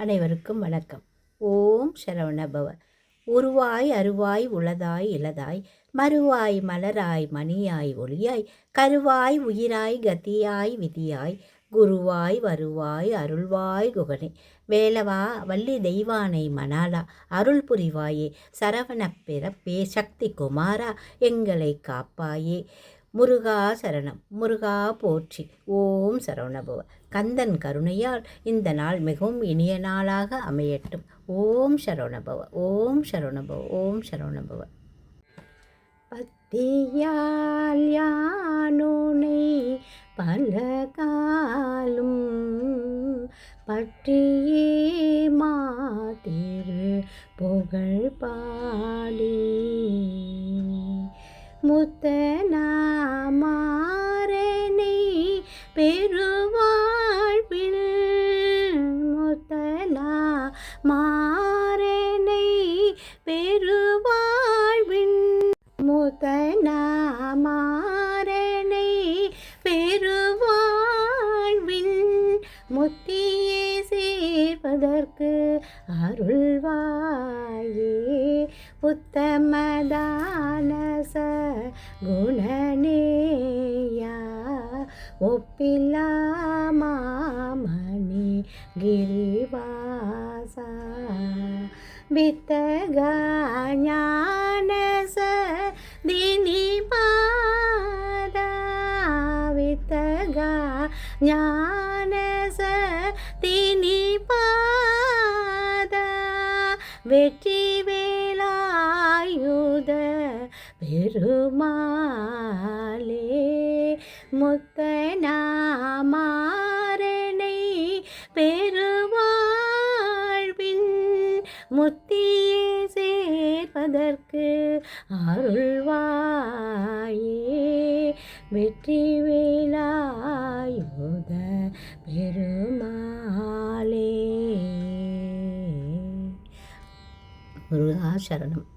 அனைவருக்கும் வணக்கம். ஓம் சரவணபவ. உருவாய் அருவாய் உளதாய் இளதாய் மறுவாய் மலராய் மணியாய் ஒளியாய் கருவாய் உயிராய் கதியாய் விதியாய் குருவாய் வருவாய் அருள்வாய் குகனே வேலவா வள்ளி தெய்வானை மணாலா அருள் புரிவாயே சரவணப் பிறப்பே சக்தி குமாரா எங்களை காப்பாயே முருகா சரணம். முருகா போற்றி. ஓம் சரவணபவ. கந்தன் கருணையால் இந்த நாள் மிகவும் இனிய நாளாக அமையட்டும். ஓம் சரவணபவ. ஓம் சரவணபவ. ஓம் சரவணபவ. பத்தியால் யானுனை பலகாலும் பற்றியே மாத்திரு புகழ் பாடி முத்தனாமாறனை பெருவாழ்வில் முத்தனாமாறனை பெருவாழ்வின் முத்தனாமாறனை பெருவாழ்வின் முத்தியே சேர்ப்பதற்கு அருள்வாயே உத்தமதானச குணநேயா ஒப்பில்லா மாமணி கிரிவாசா வித்தகா ஞானச தினிபாதா வித்தகா ஞானச தினிபாதா வெற்றி வேலாயுத பெருமாளே முத்தனாமாறனை பெருவாழ்வின் முத்தியே சேர்ப்பதற்கு அருள்வாயே வெற்றி வேலாயுத பெருமாளே. முருகா சரணம்.